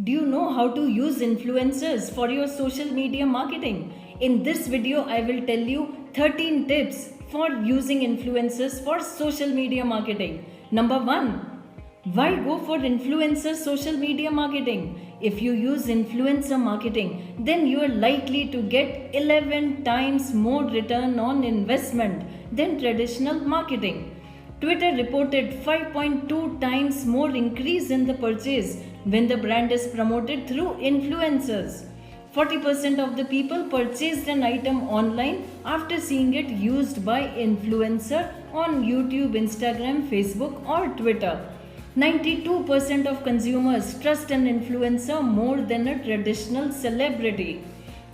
Do you know how to use influencers for your social media marketing? In this video, I will tell you 13 tips for using influencers for social media marketing. Number 1. Why go for influencer social media marketing? If you use influencer marketing, then you are likely to get 11 times more return on investment than traditional marketing. Twitter reported 5.2 times more increase in the purchase when the brand is promoted through influencers. 40% of the people purchased an item online after seeing it used by influencer on YouTube, Instagram, Facebook or Twitter. 92% of consumers trust an influencer more than a traditional celebrity.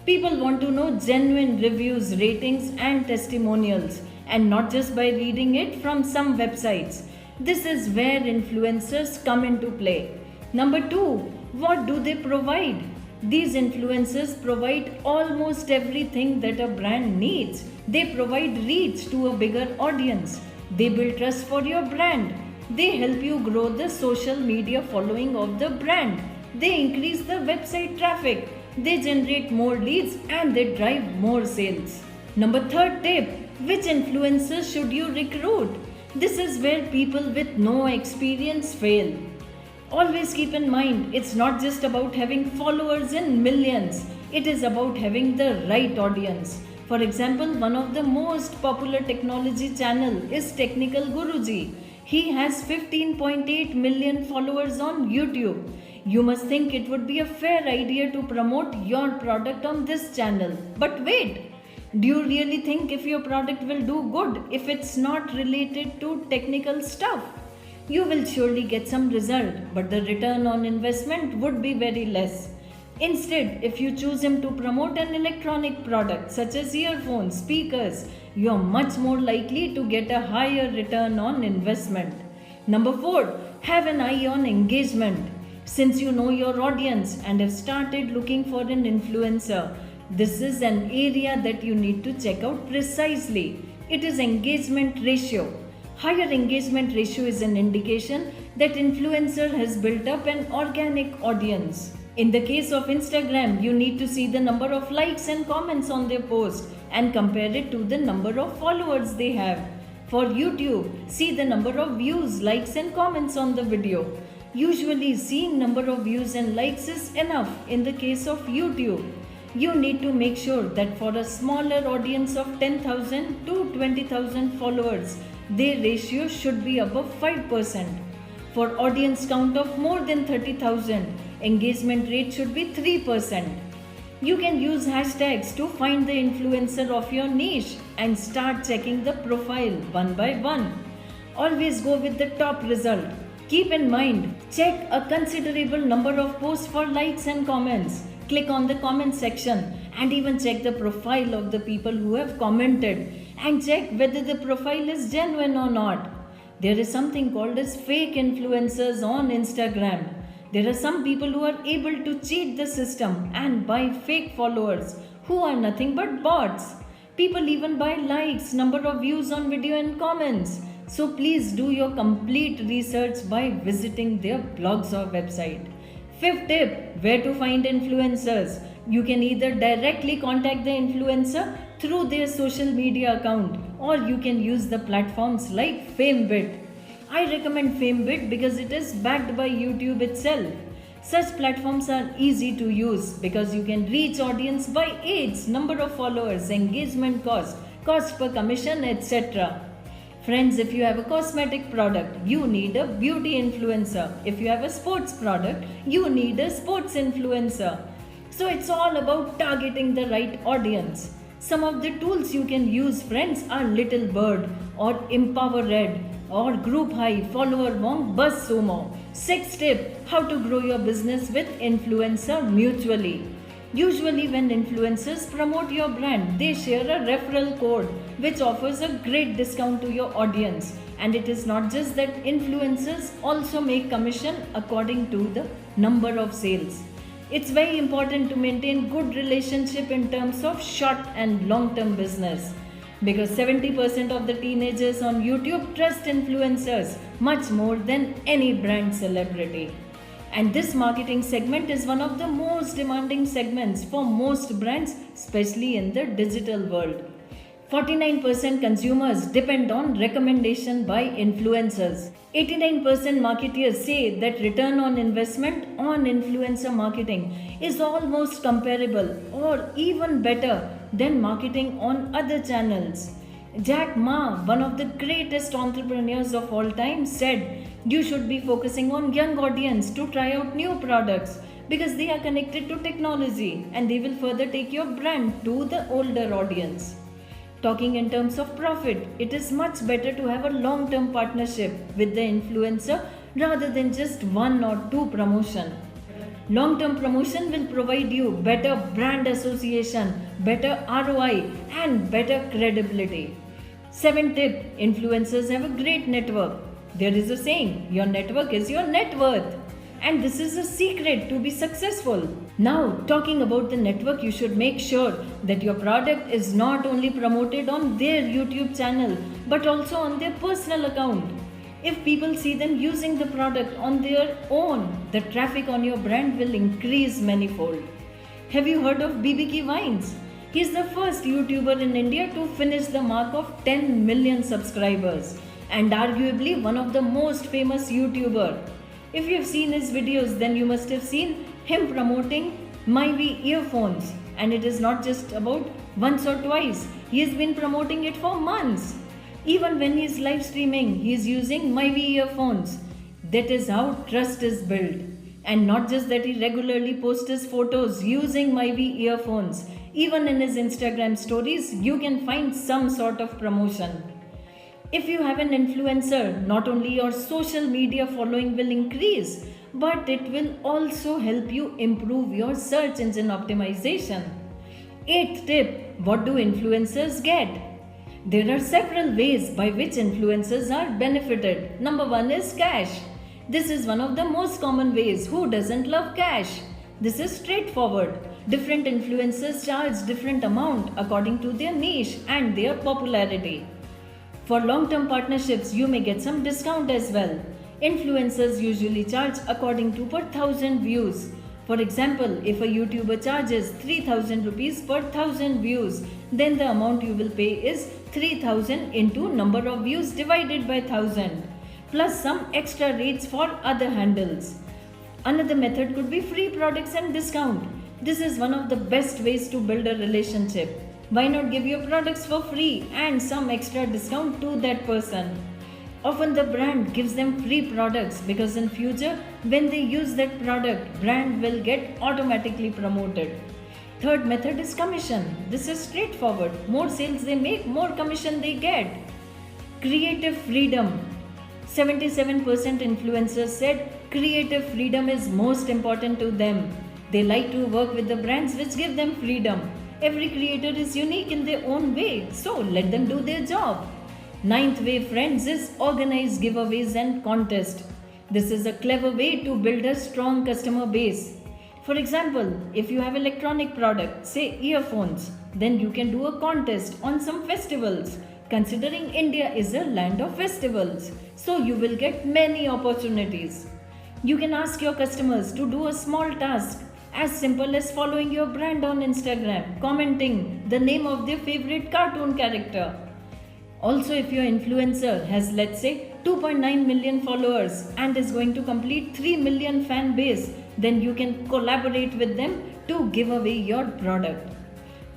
People want to know genuine reviews, ratings and testimonials, and not just by reading it from some websites. This is where influencers come into play. Number 2, what do they provide? These influencers provide almost everything that a brand needs. They provide reach to a bigger audience. They build trust for your brand. They help you grow the social media following of the brand. They increase the website traffic. They generate more leads and they drive more sales. Number 3rd tip, which influencers should you recruit? This is where people with no experience fail. Always keep in mind, it's not just about having followers in millions. It is about having the right audience. For example, one of the most popular technology channel is Technical Guruji. He has 15.8 million followers on YouTube. You must think it would be a fair idea to promote your product on this channel. But wait, do you really think if your product will do good if it's not related to technical stuff? You will surely get some result, but the return on investment would be very less. Instead, if you choose him to promote an electronic product such as earphones, speakers, you are much more likely to get a higher return on investment. Number 4, have an eye on engagement. Since you know your audience and have started looking for an influencer, this is an area that you need to check out precisely. It is engagement ratio. Higher engagement ratio is an indication that influencer has built up an organic audience. In the case of Instagram, you need to see the number of likes and comments on their post and compare it to the number of followers they have. For YouTube, see the number of views, likes and comments on the video. Usually seeing number of views and likes is enough in the case of YouTube. You need to make sure that for a smaller audience of 10,000 to 20,000 followers, their ratio should be above 5%. For audience count of more than 30,000, engagement rate should be 3%. You can use hashtags to find the influencer of your niche and start checking the profile one by one. Always go with the top result. Keep in mind, check a considerable number of posts for likes and comments. Click on the comment section and even check the profile of the people who have commented and check whether the profile is genuine or not. There is something called as fake influencers on Instagram. There are some people who are able to cheat the system and buy fake followers who are nothing but bots. People even buy likes, number of views on video and comments. So please do your complete research by visiting their blogs or website. 5th tip, where to find influencers. You can either directly contact the influencer through their social media account or you can use the platforms like FameBit. I recommend FameBit because it is backed by YouTube itself. Such platforms are easy to use because you can reach audience by age, number of followers, engagement cost, cost per commission, etc. Friends, if you have a cosmetic product, you need a beauty influencer. If you have a sports product, you need a sports influencer. So it's all about targeting the right audience. Some of the tools you can use, friends, are Little Bird or Empower Red or Group High, Follower Wong, BuzzSumo. 6th tip, how to grow your business with influencer mutually. Usually when influencers promote your brand, they share a referral code which offers a great discount to your audience. And it is not just that, influencers also make commission according to the number of sales. It's very important to maintain good relationship in terms of short and long-term business. Because 70% of the teenagers on YouTube trust influencers much more than any brand celebrity. And this marketing segment is one of the most demanding segments for most brands, especially in the digital world. 49% consumers depend on recommendation by influencers. 89% marketers say that return on investment on influencer marketing is almost comparable or even better than marketing on other channels. Jack Ma, one of the greatest entrepreneurs of all time, said you should be focusing on young audience to try out new products because they are connected to technology and they will further take your brand to the older audience. Talking in terms of profit, it is much better to have a long-term partnership with the influencer rather than just one or two promotion. Long-term promotion will provide you better brand association, better ROI and better credibility. 7th tip, influencers have a great network. There is a saying, your network is your net worth. And this is a secret to be successful. Now, talking about the network, you should make sure that your product is not only promoted on their YouTube channel, but also on their personal account. If people see them using the product on their own, the traffic on your brand will increase manifold. Have you heard of BBK Vines? He is the first YouTuber in India to finish the mark of 10 million subscribers and arguably one of the most famous YouTuber. If you have seen his videos, then you must have seen him promoting Myvi earphones, and it is not just about once or twice. He has been promoting it for months. Even when he is live streaming, he is using Myvi earphones. That is how trust is built. And not just that, he regularly posts his photos using Myvi earphones. Even in his Instagram stories, you can find some sort of promotion. If you have an influencer, not only your social media following will increase, but it will also help you improve your search engine optimization. 8th tip, what do influencers get? There are several ways by which influencers are benefited. Number 1 is cash. This is one of the most common ways. Who doesn't love cash? This is straightforward. Different influencers charge different amount according to their niche and their popularity. For long-term partnerships, you may get some discount as well. Influencers usually charge according to per 1000 views. For example, if a YouTuber charges 3000 rupees per 1000 views, then the amount you will pay is 3000 into number of views divided by 1000, plus some extra rates for other handles. Another method could be free products and discount. This is one of the best ways to build a relationship. Why not give your products for free and some extra discount to that person? Often the brand gives them free products because in future when they use that product, brand will get automatically promoted. Third method is commission. This is straightforward. More sales they make, more commission they get. Creative freedom. 77% influencers said creative freedom is most important to them. They like to work with the brands which give them freedom. Every creator is unique in their own way, so let them do their job. 9th way, friends, is organize giveaways and contests. This is a clever way to build a strong customer base. For example, if you have electronic product, say earphones, then you can do a contest on some festivals. Considering India is a land of festivals, so you will get many opportunities. You can ask your customers to do a small task as simple as following your brand on Instagram, commenting the name of their favorite cartoon character. Also, if your influencer has, let's say, 2.9 million followers and is going to complete 3 million fan base, then you can collaborate with them to give away your product.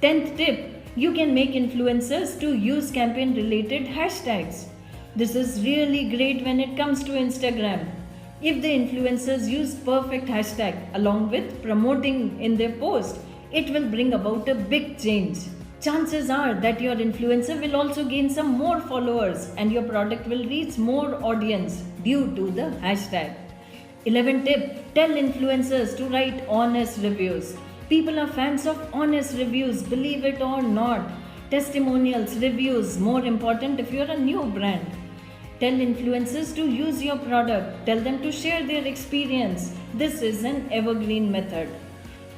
10th tip, you can make influencers to use campaign related hashtags. This is really great when it comes to Instagram. If the influencers use perfect hashtag along with promoting in their post, it will bring about a big change. Chances are that your influencer will also gain some more followers and your product will reach more audience due to the hashtag. 11th tip, tell influencers to write honest reviews. People are fans of honest reviews, believe it or not. Testimonials, reviews, more important if you're a new brand. Tell influencers to use your product. Tell them to share their experience. This is an evergreen method.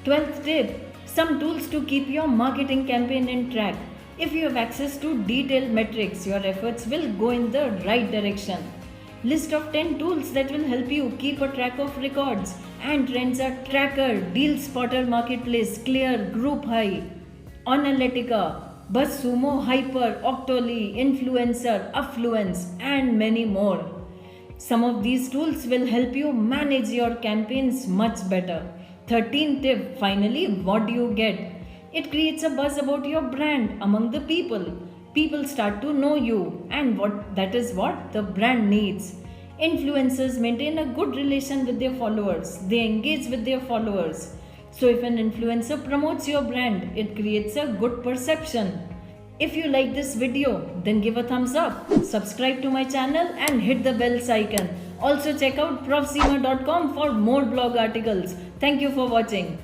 12th tip, some tools to keep your marketing campaign in track. If you have access to detailed metrics, your efforts will go in the right direction. List of 10 tools that will help you keep a track of records and trends are Tracker, Deal Spotter Marketplace, Clear, Group High, Analytica, BuzzSumo, Hyper, Octoly, Influencer, Affluence, and many more. Some of these tools will help you manage your campaigns much better. 13th tip, finally, what do you get? It creates a buzz about your brand among the people. People start to know you, and that is what the brand needs. Influencers maintain a good relation with their followers. They engage with their followers. So if an influencer promotes your brand, it creates a good perception. If you like this video, then give a thumbs up, subscribe to my channel and hit the bell icon. Also check out profseema.com for more blog articles. Thank you for watching.